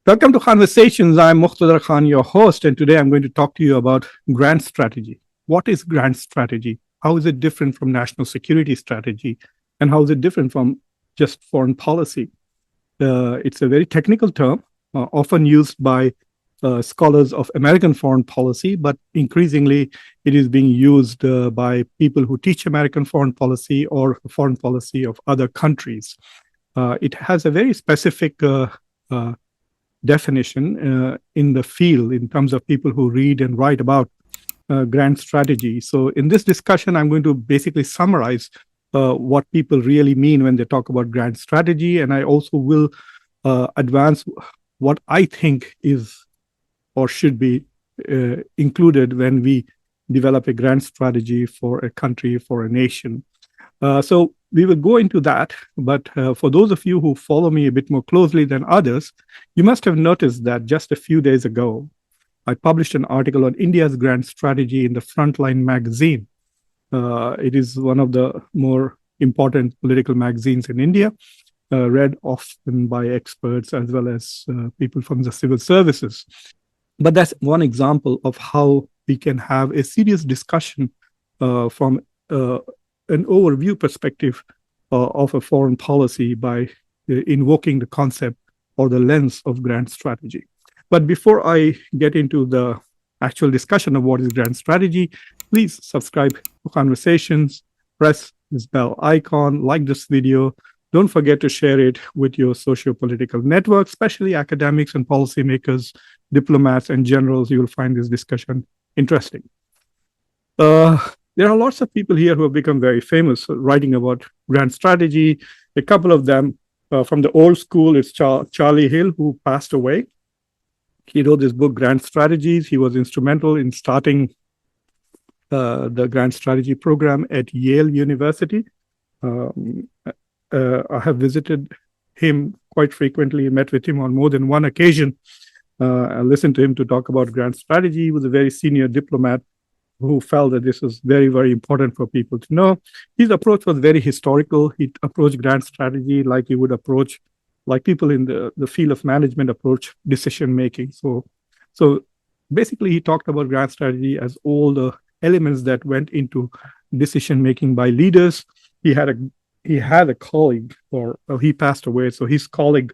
Welcome to Khanversations. I'm Muqtedar Khan, your host, and today I'm going to talk to you about grand strategy. What is grand strategy? How is it different from national security strategy? And how is it different from just foreign policy? It's a very technical term, often used by scholars of American foreign policy, but increasingly it is being used by people who teach American foreign policy or foreign policy of other countries. It has a very specific definition in the field in terms of people who read and write about grand strategy. So in this discussion, I'm going to basically summarize what people really mean when they talk about grand strategy. And I also will advance what I think is or should be included when we develop a grand strategy for a country, for a nation. So we will go into that, but for those of you who follow me a bit more closely than others, you must have noticed that just a few days ago, I published an article on India's grand strategy in the Frontline magazine. It is one of the more important political magazines in India, read often by experts as well as people from the civil services. But that's one example of how we can have a serious discussion from an overview perspective of a foreign policy by invoking the concept or the lens of grand strategy. But before I get into the actual discussion of what is grand strategy, please subscribe to Khanversations, press this bell icon, like this video. Don't forget to share it with your socio-political network, especially academics and policymakers, diplomats, and generals. You will find this discussion interesting. There are lots of people here who have become very famous writing about grand strategy. A couple of them from the old school, it's Charlie Hill, who passed away. He wrote this book, Grand Strategies. He was instrumental in starting the grand strategy program at Yale University. I have visited him quite frequently, met with him on more than one occasion. I listened to him to talk about grand strategy. He was a very senior diplomat who felt that this was very, very important for people to know. His approach was very historical. He approached grand strategy like he would approach, like people in the field of management approach decision-making. So basically, he talked about grand strategy as all the elements that went into decision-making by leaders. He had a colleague, or he passed away. So his colleague,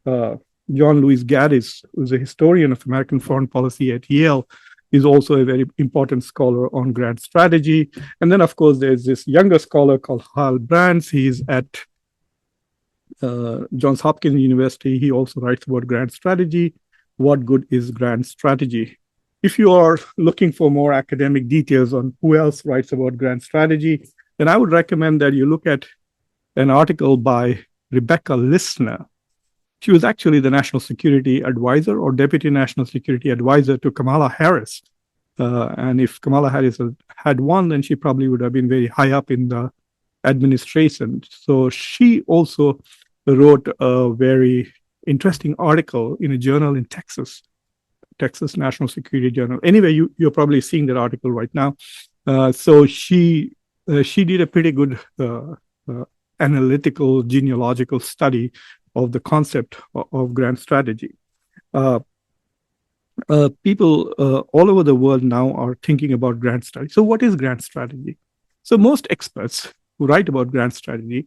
John Louis Gaddis, who's a historian of American foreign policy at Yale, is also a very important scholar on grand strategy. And then, of course, there's this younger scholar called Hal Brands. He's at Johns Hopkins University. He also writes about grand strategy. What good is grand strategy? If you are looking for more academic details on who else writes about grand strategy, then I would recommend that you look at an article by Rebecca Listner. She was actually the national security advisor or deputy national security advisor to Kamala Harris. And if Kamala Harris had won, then she probably would have been very high up in the administration. So she also wrote a very interesting article in a journal in Texas National Security Journal. Anyway, you're probably seeing that article right now. So she did a pretty good analytical genealogical study of the concept of grand strategy. People all over the world now are thinking about grand strategy. So what is grand strategy? So most experts who write about grand strategy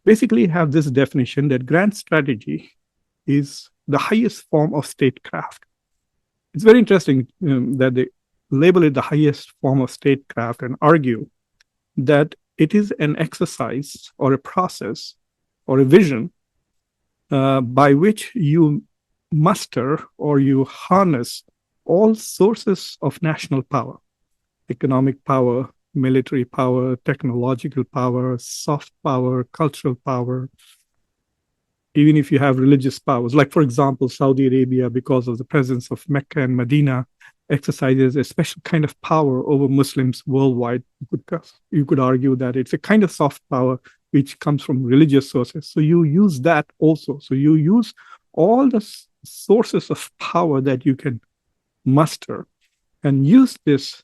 basically have this definition that grand strategy is the highest form of statecraft. It's very interesting that they label it the highest form of statecraft and argue that it is an exercise or a process or a vision by which you muster or you harness all sources of national power, economic power, military power, technological power, soft power, cultural power, even if you have religious powers. Like, for example, Saudi Arabia, because of the presence of Mecca and Medina, exercises a special kind of power over Muslims worldwide. You could argue that it's a kind of soft power which comes from religious sources. So you use that also. So you use all the sources of power that you can muster and use this,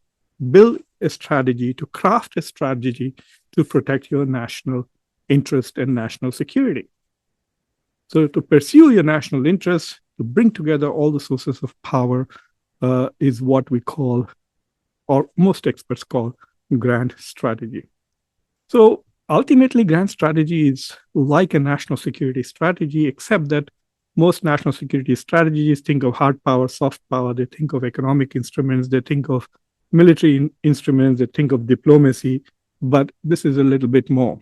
build a strategy, to craft a strategy to protect your national interest and national security. So to pursue your national interests, to bring together all the sources of power is what we call, or most experts call, grand strategy. So ultimately, grand strategy is like a national security strategy, except that most national security strategies think of hard power, soft power, they think of economic instruments, they think of military instruments, they think of diplomacy, but this is a little bit more.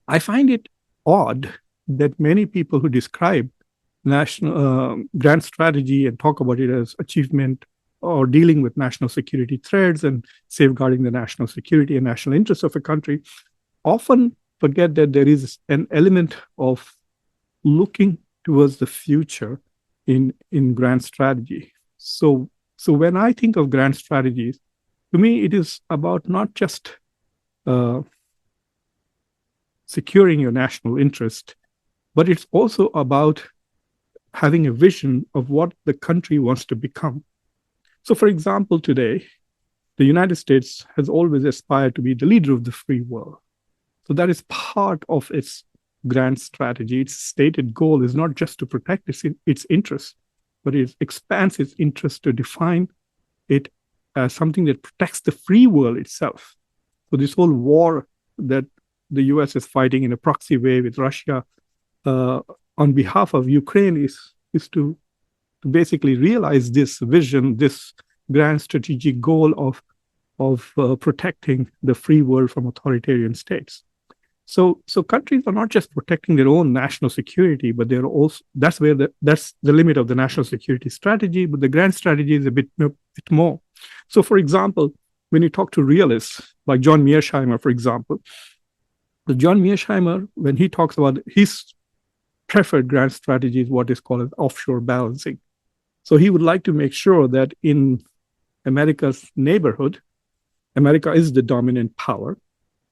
I find it odd that many people who describe national grand strategy and talk about it as achievement or dealing with national security threats and safeguarding the national security and national interests of a country often forget that there is an element of looking towards the future in grand strategy. So when I think of grand strategies, to me it is about not just securing your national interest, but it's also about having a vision of what the country wants to become. So, for example, today, the United States has always aspired to be the leader of the free world. So that is part of its grand strategy. Its stated goal is not just to protect its interests, but it expands its interests to define it as something that protects the free world itself. So this whole war that the US is fighting in a proxy way with Russia on behalf of Ukraine is to basically realize this vision, this grand strategic goal of protecting the free world from authoritarian states. So countries are not just protecting their own national security, but they're also that's the limit of the national security strategy. But the grand strategy is a bit more. So, for example, when you talk to realists like John Mearsheimer, for example, John Mearsheimer, when he talks about his preferred grand strategy, is what is called offshore balancing. So he would like to make sure that in America's neighborhood, America is the dominant power.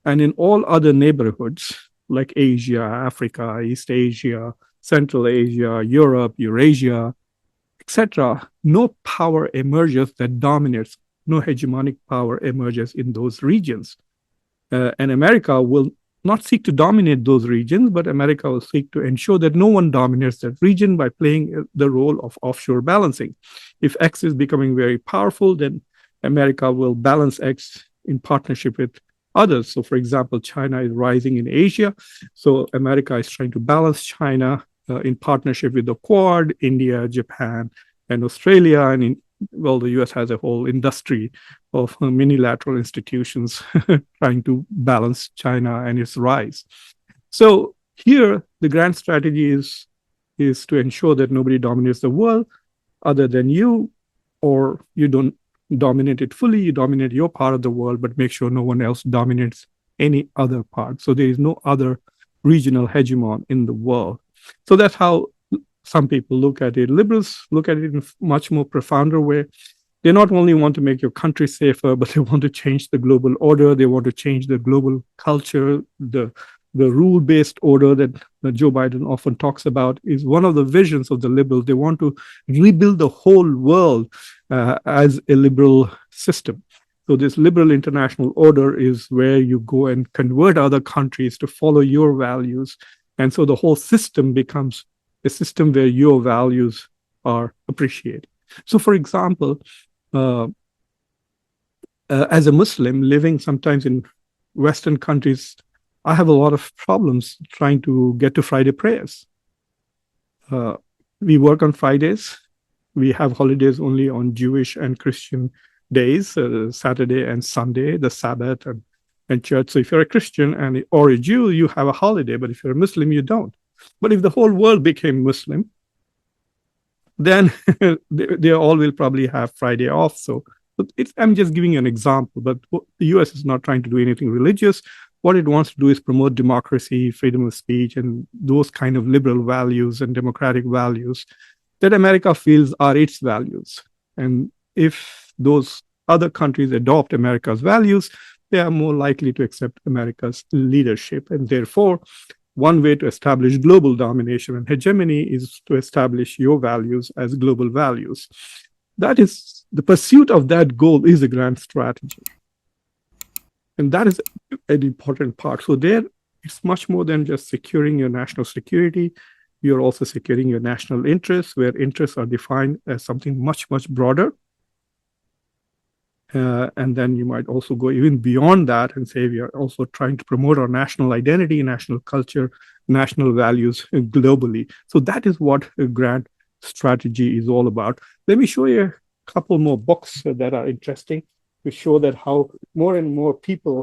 And in all other neighborhoods, like Asia, Africa, East Asia, Central Asia, Europe, Eurasia, etc., no power emerges that dominates, no hegemonic power emerges in those regions. And America will not seek to dominate those regions, but America will seek to ensure that no one dominates that region by playing the role of offshore balancing. If X is becoming very powerful, then America will balance X in partnership with others. So, for example, China is rising in Asia. So America is trying to balance China in partnership with the Quad, India, Japan, and Australia. And the US has a whole industry of minilateral institutions trying to balance China and its rise. So here, the grand strategy is to ensure that nobody dominates the world other than you, or you don't dominate it fully, you dominate your part of the world, but make sure no one else dominates any other part. So there is no other regional hegemon in the world. So that's how some people look at it. Liberals look at it in a much more profounder way. They not only want to make your country safer, but they want to change the global order. They want to change the global culture. The rule-based order that Joe Biden often talks about is one of the visions of the liberals. They want to rebuild the whole world as a liberal system. So this liberal international order is where you go and convert other countries to follow your values. And so the whole system becomes a system where your values are appreciated. So, for example, as a Muslim living sometimes in Western countries, I have a lot of problems trying to get to Friday prayers. We work on Fridays. We have holidays only on Jewish and Christian days, Saturday and Sunday, the Sabbath and church. So if you're a Christian or a Jew, you have a holiday, but if you're a Muslim, you don't. But if the whole world became Muslim, then they all will probably have Friday off. So I'm just giving you an example, but the US is not trying to do anything religious. What it wants to do is promote democracy, freedom of speech, and those kind of liberal values and democratic values that America feels are its values. And if those other countries adopt America's values, they are more likely to accept America's leadership. And therefore, one way to establish global domination and hegemony is to establish your values as global values. That is, the pursuit of that goal is a grand strategy. And that is an important part. So there, it's much more than just securing your national security. you're also securing your national interests, where interests are defined as something much, much broader. And then you might also go even beyond that and say we are also trying to promote our national identity, national culture, national values globally. So that is what a grand strategy is all about. Let me show you a couple more books that are interesting to show that how more and more people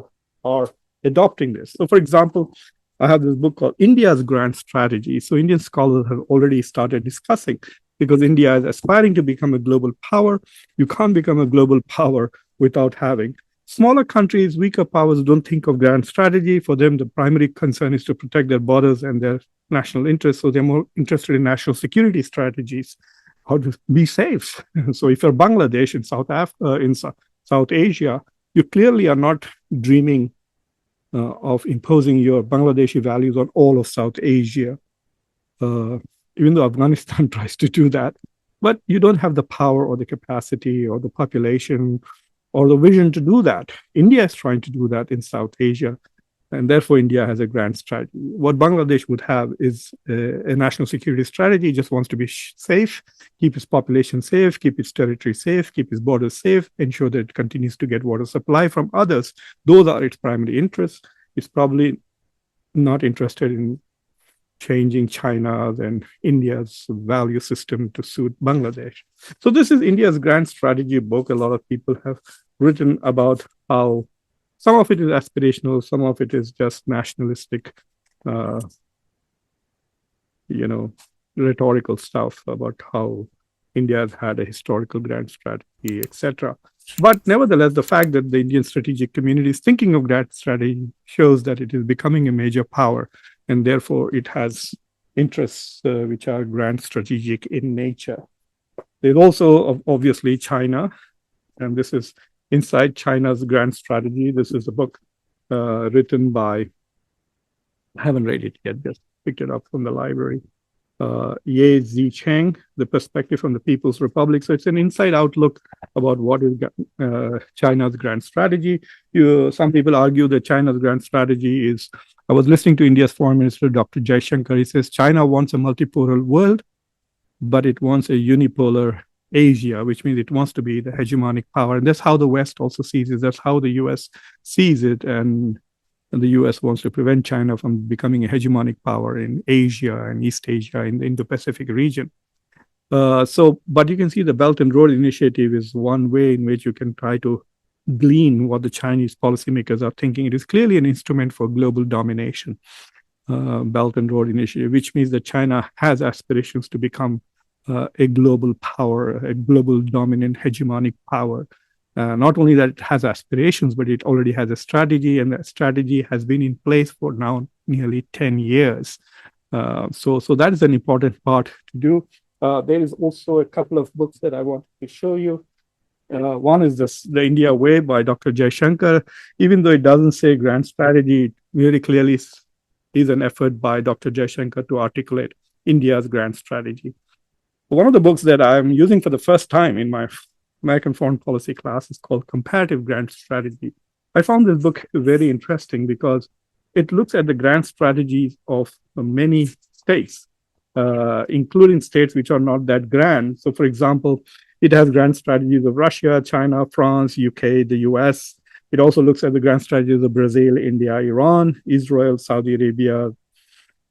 are adopting this. So, for example, I have this book called India's Grand Strategy. So Indian scholars have already started discussing, because India is aspiring to become a global power. You can't become a global power without having smaller countries, weaker powers don't think of grand strategy. For them, the primary concern is to protect their borders and their national interests. So they're more interested in national security strategies, how to be safe. So if you're Bangladesh in South Africa, in South Asia, you clearly are not dreaming of imposing your Bangladeshi values on all of South Asia, even though Afghanistan tries to do that. But you don't have the power or the capacity or the population or the vision to do that. India is trying to do that in South Asia, and therefore India has a grand strategy. What Bangladesh would have is a national security strategy. It just wants to be safe, keep its population safe, keep its territory safe, keep its borders safe, ensure that it continues to get water supply from others. Those are its primary interests. It's probably not interested in changing China's and India's value system to suit Bangladesh. So this is India's grand strategy book. A lot of people have written about how some of it is aspirational, some of it is just nationalistic, uh, rhetorical stuff about how India has had a historical grand strategy, etc. But nevertheless, the fact that the Indian strategic community is thinking of grand strategy shows that it is becoming a major power, and therefore it has interests which are grand strategic in nature. There's also obviously China, and this is Inside China's Grand Strategy. This is a book written by, I haven't read it yet, just picked it up from the library, Ye Zicheng, The Perspective from the People's Republic. So it's an inside outlook about what is China's grand strategy. Some people argue that China's grand strategy is, I was listening to India's Foreign Minister, Dr. Jaishankar. He says China wants a multipolar world, but it wants a unipolar Asia, which means it wants to be the hegemonic power. And that's how the West also sees it. That's how the US sees it. And the US wants to prevent China from becoming a hegemonic power in Asia and East Asia, in the Indo-Pacific region. But you can see the Belt and Road Initiative is one way in which you can try to glean what the Chinese policymakers are thinking. It is clearly an instrument for global domination, Belt and Road Initiative, which means that China has aspirations to become a global power, a global dominant hegemonic power. Not only that it has aspirations, but it already has a strategy, and that strategy has been in place for now nearly 10 years. So that is an important part to do. There is also a couple of books that I want to show you. One is The India Way by Dr. Jaishankar. Even though it doesn't say grand strategy, it very clearly is an effort by Dr. Jaishankar to articulate India's grand strategy. One of the books that I'm using for the first time in my American foreign policy class is called Comparative Grand Strategy. I found this book very interesting because it looks at the grand strategies of many states, including states which are not that grand. So, for example, it has grand strategies of Russia, China, France, UK, the US. It also looks at the grand strategies of Brazil, India, Iran, Israel, Saudi Arabia,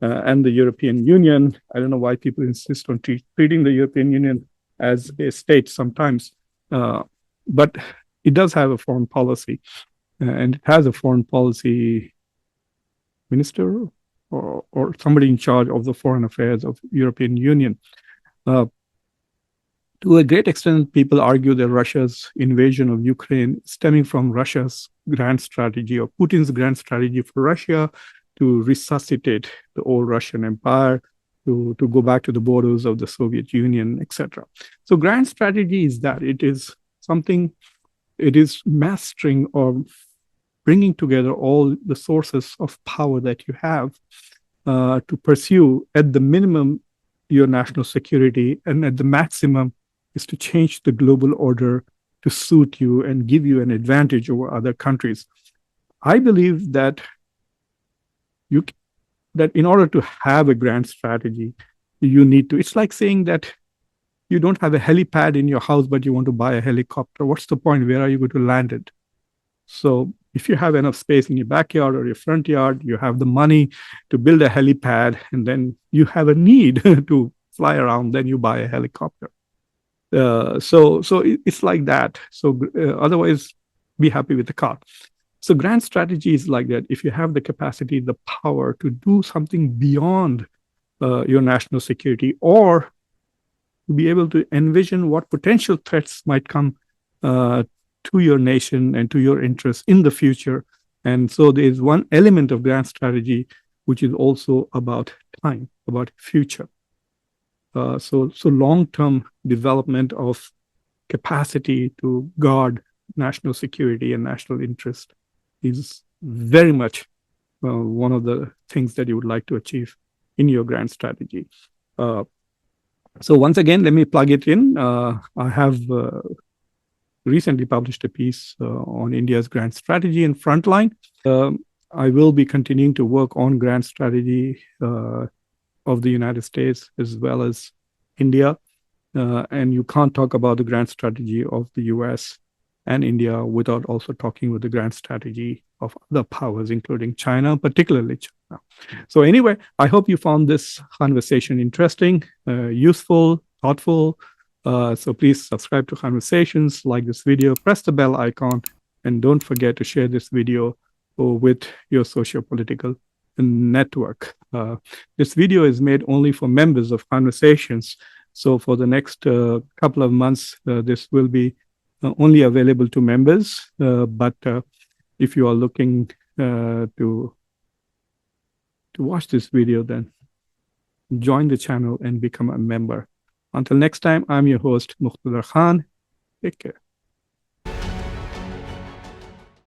and the European Union. I don't know why people insist on treating the European Union as a state sometimes, but it does have a foreign policy, and it has a foreign policy minister or somebody in charge of the foreign affairs of European Union. To a great extent, people argue that Russia's invasion of Ukraine stemming from Russia's grand strategy or Putin's grand strategy for Russia to resuscitate the old Russian Empire, to go back to the borders of the Soviet Union, etc. So grand strategy is that it is something, it is mastering or bringing together all the sources of power that you have to pursue at the minimum your national security, and at the maximum is to change the global order to suit you and give you an advantage over other countries. I believe that in order to have a grand strategy, you need to. It's like saying that you don't have a helipad in your house, but you want to buy a helicopter. What's the point? Where are you going to land it? So if you have enough space in your backyard or your front yard, you have the money to build a helipad, and then you have a need to fly around, then you buy a helicopter. So it's like that. So otherwise, be happy with the car. So grand strategy is like that. If you have the capacity, the power to do something beyond your national security, or to be able to envision what potential threats might come to your nation and to your interests in the future. And so there is one element of grand strategy, which is also about time, about future. So long-term development of capacity to guard national security and national interest is very much one of the things that you would like to achieve in your grand strategy. So once again, let me plug it in. I have recently published a piece on India's grand strategy and frontline. I will be continuing to work on grand strategy of the United States as well as India. And you can't talk about the grand strategy of the US and India without also talking with the grand strategy of other powers, including China, particularly China. So anyway, I hope you found this conversation interesting, useful, thoughtful. So please subscribe to Khanversations, like this video, press the bell icon, and don't forget to share this video with your socio-political network. This video is made only for members of Khanversations. So for the next couple of months, this will be only available to members. But if you are looking to watch this video, then join the channel and become a member. Until next time, I'm your host, Muqtedar Khan. Take care.